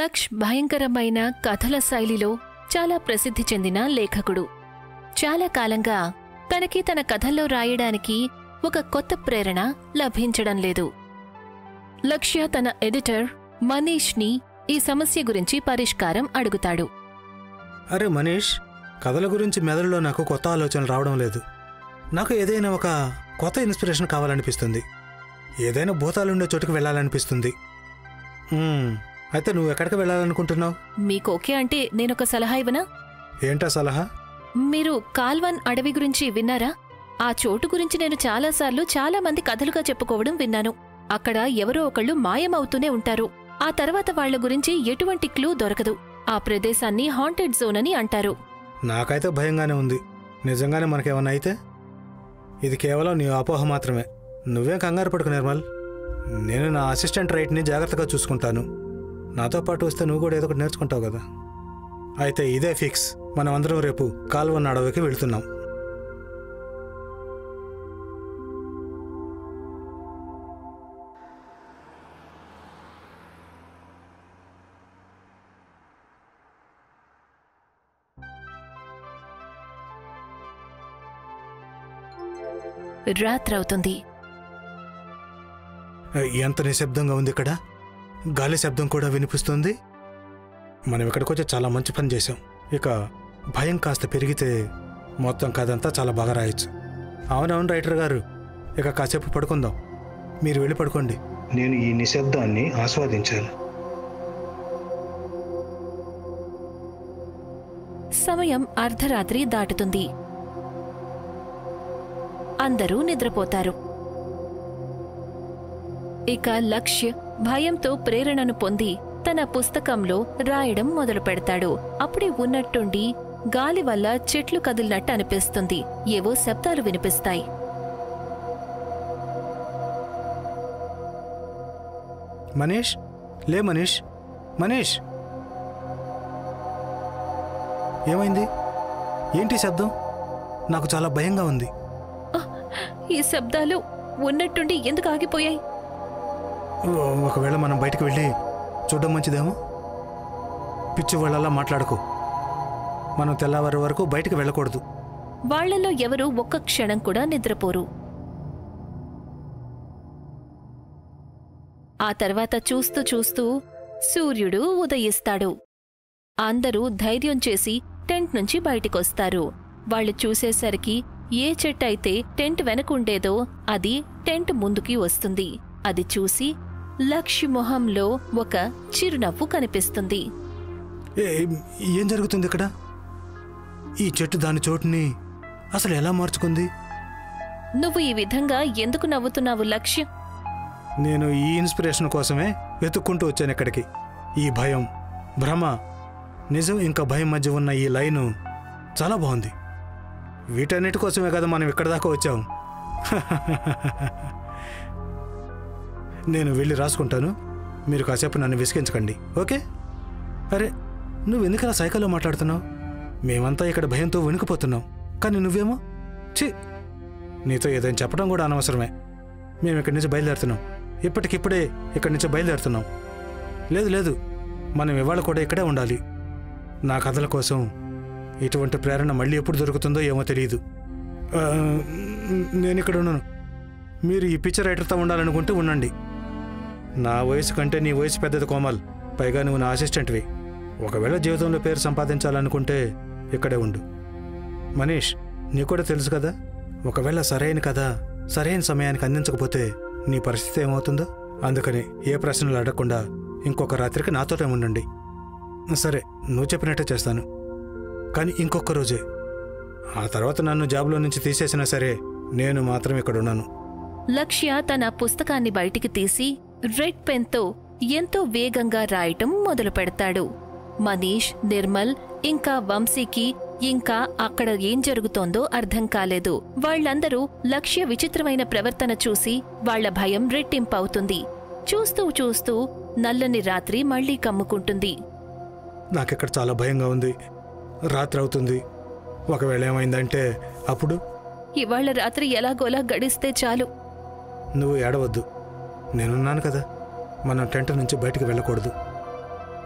లక్ష్ భయంకరమైన కథల శైలిలో చాలా ప్రసిద్ధి చెందిన లేఖకుడు. చాలా కాలంగా తనకి తన కథల్లో రాయడానికి ఒక కొత్త ప్రేరణ లభించడం లేదు. లక్ష్య తన ఎడిటర్ మనీష్ని ఈ సమస్య గురించి పరిష్కారం అడుగుతాడు. అరే మనీష్, కథల గురించి మెదడులో నాకు కొత్త ఆలోచనలు రావడం లేదు. నాకు ఏదైనా ఒక కొత్త ఇన్స్పిరేషన్ కావాలనిపిస్తుంది. ఏదైనా భూతాలుండే చోటుకు వెళ్ళాలనిపిస్తుంది. అయితే నువ్వు ఎక్కడికి వెళ్ళాలనుకుంటున్నావు? మీకోకే అంటే నేనొక సలహా ఇవ్వనా? ఏంటా సలహా? మీరు కాల్వన్ అడవి గురించి విన్నారా? ఆ చోటు గురించి నేను చాలాసార్లు చాలా మంది కథలుగా చెప్పుకోవడం విన్నాను. అక్కడ ఎవరో ఒకళ్ళు మాయమవుతూనే ఉంటారు. ఆ తర్వాత వాళ్ల గురించి ఎటువంటి క్లూ దొరకదు. ఆ ప్రదేశాన్ని హాంటెడ్ జోన్ అని అంటారు. నాకైతే భయంగానే ఉంది. నిజంగానే మనకేమన్నా అయితే? ఇది కేవలం నీ అపోహ మాత్రమే. నువ్వేం కంగారు పడుకు నిర్మల్. నేను నా అసిస్టెంట్ రైట్ని జాగ్రత్తగా చూసుకుంటాను. నాతో పాటు వస్తే నువ్వు కూడా ఏదో ఒకటి నేర్చుకుంటావు కదా. అయితే ఇదే ఫిక్స్. మనం అందరం రేపు కాల్వన్ అడవికి వెళుతున్నాం. రాత్రవుతుంది. ఎంత నిశ్శబ్దంగా ఉంది ఇక్కడ. గాలి శబ్దం కూడా వినిపిస్తుంది. మనం ఇక్కడికి వచ్చి చాలా మంచి పని చేసాం. ఇక భయం కాస్త పెరిగితే మొత్తం కథంతా చాలా బాగా రాయొచ్చు. అవునవును రైటర్ గారు, ఇక కాసేపు పడుకుందాం. మీరు వెళ్ళి పడుకోండి. నేను ఈ నిశ్శబ్దాన్ని ఆస్వాదించాను. సమయం అర్ధరాత్రి దాటుతుంది. అందరూ నిద్రపోతారు. ఇక లక్ష్య భయంతో ప్రేరణను పొంది తన పుస్తకంలో రాయడం మొదలు పెడతాడు. అప్పుడే ఉన్నట్టుండి గాలి వల్ల చెట్లు కదిలినట్టు అనిపిస్తుంది. ఏవో శబ్దాలు వినిపిస్తాయి. మనీష్, లే మనీష్. మనీష్, ఏమైంది? ఏంటి శబ్దం? నాకు చాలా భయంగా ఉంది. ఈ శబ్దాలు ఉన్నట్టుండి ఎందుకు ఆగిపోయాయి? ఒకవేళ మనం బయటకు వెళ్ళి చూడడం మంచిదేమో. పిచ్చి వాళ్ళలా మాట్లాడుకో. మనం తెల్లవారి వరకు బయటకు వెళ్ళకూడదు. వాళ్లలో ఎవరూ ఒక్క క్షణం కూడా నిద్రపోరు. ఆ తర్వాత చూస్తూ చూస్తూ సూర్యుడు ఉదయిస్తాడు. అందరూ ధైర్యం చేసి టెంట్ నుంచి బయటికొస్తారు. వాళ్ళు చూసేసరికి ఏ చెట్టయితే టెంట్ వెనకుండేదో అది టెంట్ ముందుకి వస్తుంది. అది చూసి లక్ష్య మొహంలో ఒక చిరునవ్వు కనిపిస్తుంది. ఏం జరుగుతుంది ఇక్కడ? ఈ చెట్టు దాని చోటుని అసలు ఎలా మార్చుకుంది? నువ్వు ఈ విధంగా ఎందుకు నవ్వుతున్నావు లక్ష్య? నేను ఈ ఇన్స్పిరేషన్ కోసమే వెతుక్కుంటూ వచ్చాను ఇక్కడికి. ఈ భయం, భ్రమ, నిజం ఇంకా భయం మధ్య ఉన్న ఈ లైను చాలా బాగుంది. వీటన్నిటి కోసమే కదా మనం ఇక్కడ దాకా వచ్చాం. నేను వెళ్ళి రాసుకుంటాను. మీరు కాసేపు నన్ను విసిగించకండి, ఓకే? అరే, నువ్వెందుకలా సైకిల్లో మాట్లాడుతున్నావు? మేమంతా ఇక్కడ భయంతో వణికిపోతున్నాం. కానీ నువ్వేమో ఛీ, నీతో ఏదైనా చెప్పడం కూడా అనవసరమే. మేము ఇక్కడి నుంచి బయలుదేరుతున్నాం. ఇప్పటికిప్పుడే ఇక్కడి నుంచి బయలుదేరుతున్నాం. లేదు లేదు, మనం ఇవాళ కూడా ఇక్కడే ఉండాలి. నా కథల కోసం ఇటువంటి ప్రేరణ మళ్ళీ ఎప్పుడు దొరుకుతుందో ఏమో తెలియదు. నేను ఇక్కడ ఉన్నాను. మీరు ఈ పిక్చర్ రైటర్తో ఉండాలనుకుంటే ఉండండి. నా వయసు కంటే నీ వయసు పెద్దది కోమల్. పైగా నువ్వు నా అసిస్టెంట్వి. ఒకవేళ జీవితంలో పేరు సంపాదించాలనుకుంటే ఇక్కడే ఉండు. మనీష్, నీకు కూడా తెలుసు కదా, ఒకవేళ సరైన కథ సరైన సమయానికి అందించకపోతే నీ పరిస్థితి ఏమవుతుందో. అందుకని ఏ ప్రశ్నలు అడగకుండా ఇంకొక రాత్రికి నాతోనే ఉండండి. సరే, నువ్వు చెప్పినట్టే చేస్తాను. కానీ ఇంకొక రోజే. ఆ తర్వాత నన్ను జాబ్లో నుంచి తీసేసినా సరే నేను మాత్రం ఇక్కడ ఉన్నాను. లక్ష్య తన పుస్తకాన్ని బయటికి తీసి రెడ్ పెన్తో ఎంతో వేగంగా రాయటం మొదలు పెడతాడు. మనీష్, నిర్మల్ ఇంకా వంశీకి ఇంకా అక్కడ ఏం జరుగుతోందో అర్థం కాలేదు. వాళ్లందరూ లక్ష్య విచిత్రమైన ప్రవర్తన చూసి వాళ్ల భయం రెట్టింపవుతుంది. చూస్తూ చూస్తూ నల్లని రాత్రి మళ్లీ కమ్ముకుంటుంది. నాకిక్కడ చాలా భయంగా ఉంది. రాత్రి అవుతుంది. ఒకవేళ ఏమైందంటే అప్పుడు? ఇవాళ రాత్రి ఎలాగోలా గడిస్తే చాలు. నువ్వు ఏడవద్దు, నేనున్నాను కదా. మనం టెంట్ నుంచి బయటికి వెళ్ళకూడదు.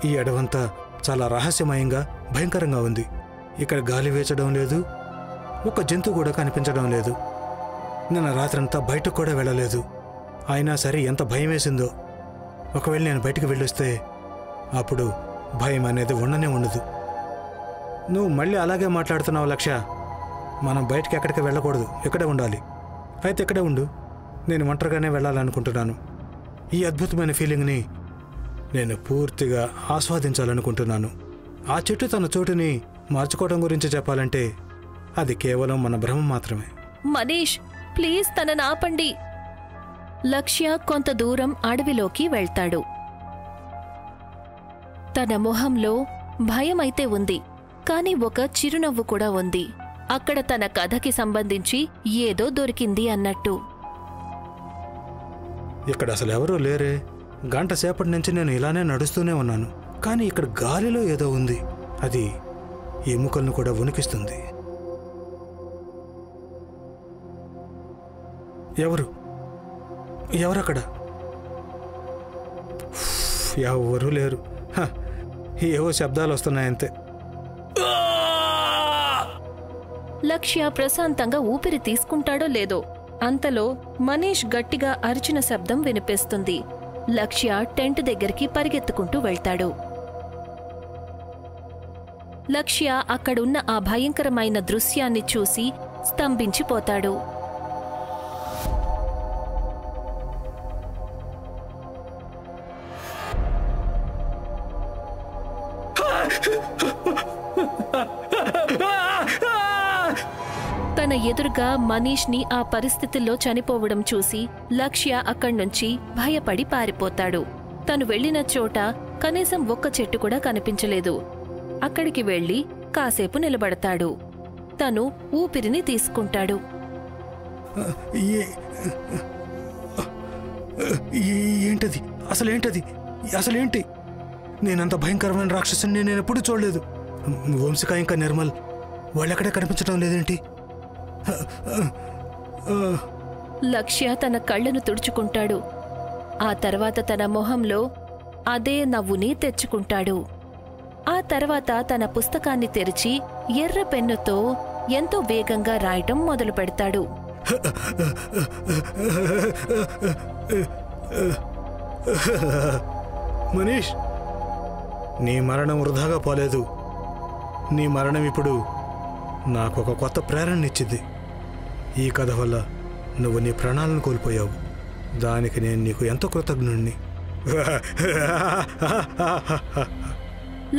ఈ అడవంతా చాలా రహస్యమయంగా భయంకరంగా ఉంది. ఇక్కడ గాలి వీచడం లేదు, ఒక జంతువు కూడా కనిపించడం లేదు. నిన్న రాత్రంతా బయటకు కూడా వెళ్ళలేదు. అయినా సరే ఎంత భయం వేసిందో. ఒకవేళ నేను బయటికి వెళ్ళొస్తే అప్పుడు భయం అనేది ఉండనే ఉండదు. నువ్వు మళ్ళీ అలాగే మాట్లాడుతున్నావు లక్ష్య. మనం బయటికి ఎక్కడికి వెళ్ళకూడదు, ఇక్కడే ఉండాలి. అయితే ఇక్కడే ఉండు. నేను ఒంటరిగానే వెళ్ళాలనుకుంటున్నాను. ఈ అద్భుతమైన ఫీలింగ్ని నేను పూర్తిగా ఆస్వాదించాలనుకుంటున్నాను. ఆ చెట్టు తన చోటుని మార్చుకోవడం గురించి చెప్పాలంటే అది కేవలం మన భ్రమ మాత్రమే. మనీష్, ప్లీజ్ తనని ఆపండి. లక్ష్య కొంత దూరం అడవిలోకి వెళ్తాడు. తన మొహంలో భయమైతే ఉంది, కాని ఒక చిరునవ్వు కూడా ఉంది. అక్కడ తన కథకి సంబంధించి ఏదో దొరికింది అన్నట్టు. ఇక్కడ అసలు ఎవరూ లేరే. గంట సేపటి నుంచి నేను ఇలానే నడుస్తూనే ఉన్నాను. కానీ ఇక్కడ గాలిలో ఏదో ఉంది. అది ఎముకలను కూడా వణికిస్తుంది. ఎవరక్కడ? ఎవరూ లేరు. ఏవో శబ్దాలు వస్తున్నాయంతే. లక్ష్య ప్రశాంతంగా ఊపిరి తీసుకుంటాడో లేదో అంతలో మనీష్ గట్టిగా అరిచిన శబ్దం వినిపిస్తుంది. లక్ష్య టెంట్ దగ్గరికి పరిగెత్తుకుంటూ వెళ్తాడు. లక్ష్య అక్కడున్న ఆ భయంకరమైన దృశ్యాన్ని చూసి స్తంభించిపోతాడు. తన ఎదురుగా మనీష్ని ఆ పరిస్థితుల్లో చనిపోవడం చూసి లక్ష్య అక్కడ్నుంచి భయపడి పారిపోతాడు. తను వెళ్లిన చోట కనీసం ఒక్క చెట్టు కూడా కనిపించలేదు. అక్కడికి వెళ్లి కాసేపు నిలబడతాడు. తను ఊపిరిని తీసుకుంటాడు. ఏంటది? అసలేంటి? నేనంత భయంకరమైన రాక్షసుని నేనెప్పుడు చూడలేదు. వంశిక ఇంకా నిర్మల్ వాళ్ళెక్కడే కనిపించడం లేదేంటి? లక్ష్య తన కళ్ళను తుడుచుకుంటాడు. ఆ తర్వాత తన మొహంలో అదే నవ్వుని తెచ్చుకుంటాడు. ఆ తర్వాత తన పుస్తకాన్ని తెరిచి ఎర్ర పెన్నుతో ఎంతో వేగంగా రాయటం మొదలు పెడతాడు. మనీష్, నీ మరణం వృధాగా పోలేదు. నీ మరణం ఇప్పుడు నాకొక కొత్త ప్రేరణనిచ్చింది. ఈ కథ వల్ల నువ్వు నీ ప్రాణాలను కోల్పోయావు. దానికి నేను నీకు ఎంతో కృతజ్ఞుణ్ణి.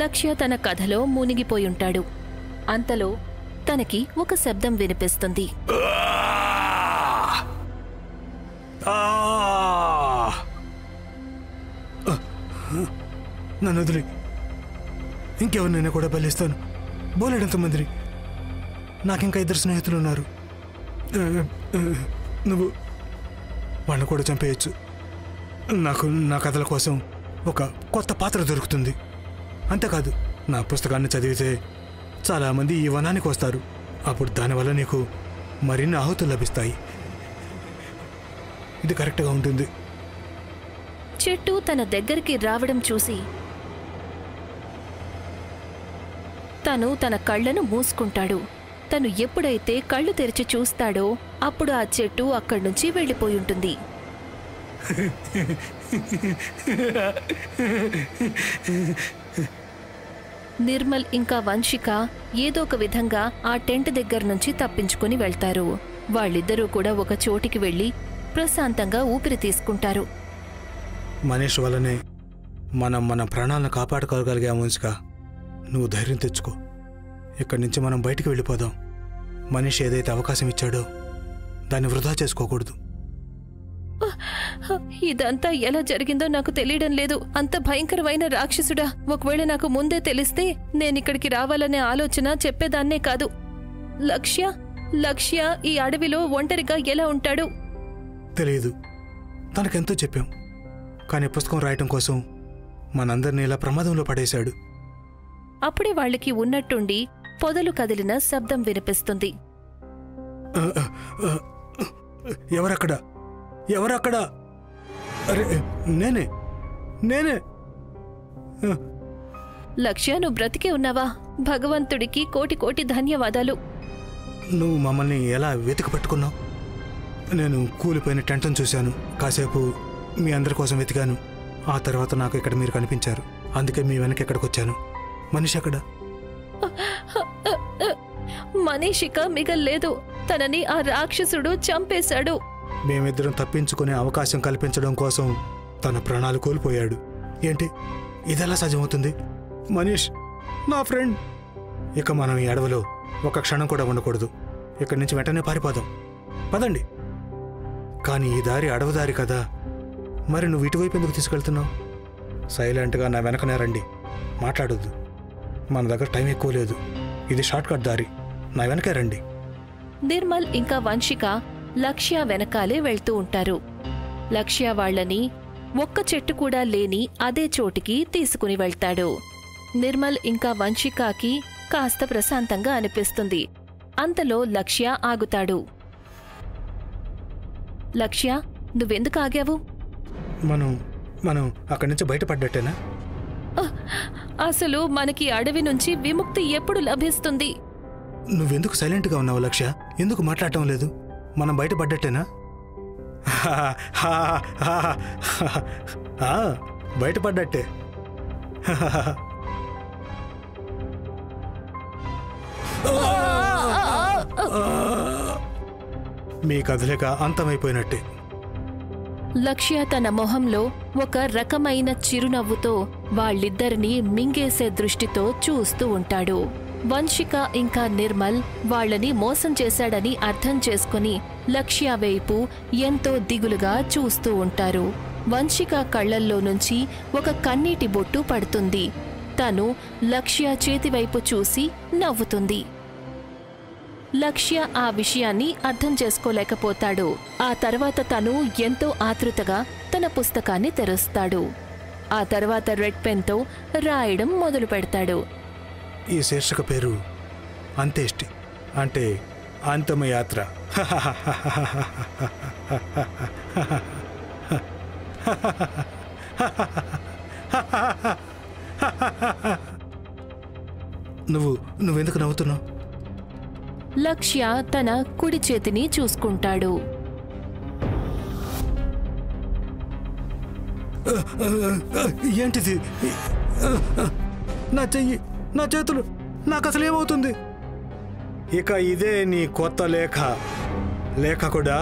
లక్ష్య తన కథలో మునిగిపోయుంటాడు. అంతలో తనకి ఒక శబ్దం వినిపిస్తుంది. నన్ను వదిలి ఇంకెవరినైనా కూడా బలిస్తాను. బోలేడంత మందిని. నాకింకా 2 స్నేహితులు ఉన్నారు. నువ్వు వాళ్ళని కూడా చంపేయచ్చు. నాకు నా కథల కోసం ఒక కొత్త పాత్ర దొరుకుతుంది. అంతేకాదు, నా పుస్తకాన్ని చదివితే చాలామంది ఈ వనానికి వస్తారు. అప్పుడు దానివల్ల నీకు మరిన్ని ఆహుతులు లభిస్తాయి. ఇది కరెక్ట్గా ఉంటుంది. చెట్టు తన దగ్గరికి రావడం చూసి తను తన కళ్ళను మూసుకుంటాడు. తను ఎప్పుడైతే కళ్ళు తెరిచి చూస్తాడో అప్పుడు ఆ చెట్టు అక్కడ్నుంచి వెళ్ళిపోయుంటుంది. నిర్మల్ ఇంకా వంశిక ఏదో ఒక విధంగా ఆ టెంట్ దగ్గర నుంచి తప్పించుకుని వెళ్తారు. వాళ్ళిద్దరూ కూడా ఒక చోటికి వెళ్లి ప్రశాంతంగా ఊపిరి తీసుకుంటారు. మనీష్ వల్లనే మనం మన ప్రాణాలను కాపాడుకోగలిగాము. వంశిక, నువ్వు ధైర్యం తెచ్చుకో. ఇక్కడి నుంచి మనం బయటికి వెళ్ళిపోదాం. మనీష్ ఏదైతే అవకాశం ఇచ్చాడో దాన్ని వృధా చేసుకోకూడదు. ఇదంతా ఎలా జరిగిందో నాకు తెలియడం లేదు. అంత భయంకరమైన రాక్షసుడా! ఒకవేళ నాకు ముందే తెలిస్తే నేనిక్కడికి రావాలనే ఆలోచన చెప్పేదాన్నే కాదు. లక్ష్య ఈ అడవిలో ఒంటరిగా ఎలా ఉంటాడు? తెలియదు. తనకెంతో చెప్పాం, కానీ పుస్తకం రాయటం కోసం మనందరినీ ఇలా ప్రమాదంలో పడేశాడు. అప్పుడే వాళ్ళకి ఉన్నట్టుండి పొదలు కదిలిన శబ్దం వినిపిస్తుంది. ఎవరక్కడ? అరే, నేనే. లక్ష్య, నువ్వు బ్రతికే ఉన్నావా? భగవంతుడికి కోటి కోటి ధన్యవాదాలు. నువ్వు మమ్మల్ని ఎలా వెతికి పట్టుకున్నావు? నేను కూలిపోయిన టెంట్ను చూశాను. కాసేపు మీ అందరి కోసం వెతికాను. ఆ తర్వాత నాకు ఇక్కడ మీరు కనిపించారు. అందుకే మీ వెనక ఎక్కడికి వచ్చాను. మనిషి ఎక్కడ? మనీషిక మిగల్లేదు. తనని ఆ రాక్షసుడు చంపేశాడు. మేమిద్దరం తప్పించుకునే అవకాశం కల్పించడం కోసం తన ప్రాణాలు కోల్పోయాడు. ఏంటి, ఇదెలా సాధ్యమవుతుంది? మనీష్ నా ఫ్రెండ్. ఇక మనం ఈ అడవిలో ఒక క్షణం కూడా ఉండకూడదు. ఇక్కడి నుంచి వెంటనే పారిపోదాం. పదండి. కానీ ఈ దారి అడవి దారి కదా. మరి నువ్వు ఇటువైపు ఎందుకు తీసుకెళ్తున్నావు? సైలెంట్గా నా వెనకనే రండి. మాట్లాడొద్దు. మన దగ్గర టైం ఎక్కువ లేదు. ఇది షార్ట్కట్ దారి. నా వెనకే రండి. నిర్మల్ ఇంకా వంశిక లక్ష్య వెనకాలే వెళ్తూ ఉంటారు. లక్ష్య వాళ్లని ఒక్క చెట్టు కూడా లేని అదే చోటికి తీసుకుని వెళ్తాడు. నిర్మల్ ఇంకా వంశికాకి కాస్త ప్రశాంతంగా అనిపిస్తుంది. అంతలో లక్ష్య ఆగుతాడు. లక్ష్య, నువ్వెందుకు ఆగావు? మనం అక్కడి నుంచి బయటపడ్డట్టేనా? అసలు మనకి అడవి నుంచి విముక్తి ఎప్పుడు లభిస్తుంది? నువ్వెందుకు సైలెంట్గా ఉన్నావు లక్ష్య? ఎందుకు మాట్లాడటం లేదు? మనం బయటపడ్డట్టేనా? బయటపడ్డట్టే. మీ కదలిక అంతమైపోయినట్టే. లక్ష్య తన మొహంలో ఒక రకమైన చిరునవ్వుతో వాళ్ళిద్దరినీ మింగేసే దృష్టితో చూస్తూ ఉంటాడు. వంశిక ఇంకా నిర్మల్ వాళ్లని మోసం చేశాడని అర్థం చేసుకుని లక్ష్య వైపు ఎంతో దిగులుగా చూస్తూ ఉంటారు. వంశిక కళ్లల్లో నుంచి ఒక కన్నీటి బొట్టు పడుతుంది. తను లక్ష్య చేతివైపు చూసి నవ్వుతుంది. లక్ష్య ఆ విషయాన్ని అర్థం చేసుకోలేకపోతాడు. ఆ తర్వాత తను ఎంతో ఆతృతగా తన పుస్తకాన్ని తెరుస్తాడు. ఆ తర్వాత రెడ్ పెన్తో రాయడం మొదలు పెడతాడు. ఈ శీర్షిక పేరు అంత్యేష్టి, అంటే అంతిమయాత్ర. నువ్వెందుకు నవ్వుతున్నావు? లక్ష్య తన కుడి చేతిని చూసుకుంటాడు. ఏంటిది? నా చెయ్యి, నా చేతులు, నాకు అసలు ఏమవుతుంది? ఇక ఇదే నీ కొత్త లేఖ కూడా.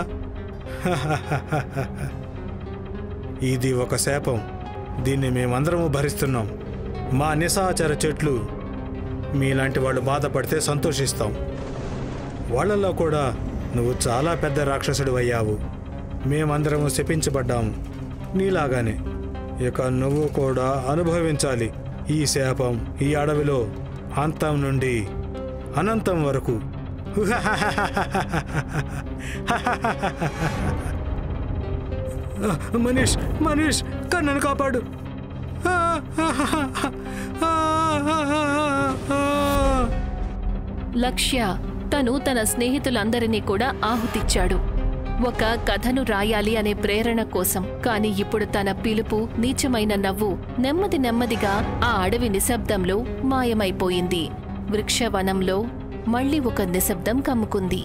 ఇది ఒక శాపం. దీన్ని మేమందరము భరిస్తున్నాం. మా నిశాచర చెట్లు మీలాంటి వాళ్ళు బాధపడితే సంతోషిస్తాం. వాళ్ళల్లో కూడా నువ్వు చాలా పెద్ద రాక్షసుడు అయ్యావు. మేమందరము శపించబడ్డాము నీలాగానే. ఇక నువ్వు కూడా అనుభవించాలి ఈ శాపం. ఈ అడవిలో అంతం నుండి అనంతం వరకు. మనీష్ కన్నను కాపాడు. లక్ష్య తను తన స్నేహితులందరినీ కూడా ఆహుతిచ్చాడు, ఒక కథను రాయాలి అనే ప్రేరణ కోసం. కాని ఇప్పుడు తన పిలుపు, నీచమైన నవ్వు నెమ్మది నెమ్మదిగా ఆ అడవి నిశ్శబ్దంలో మాయమైపోయింది. వృక్షవనంలో మళ్లీ ఒక నిశ్శబ్దం కమ్ముకుంది.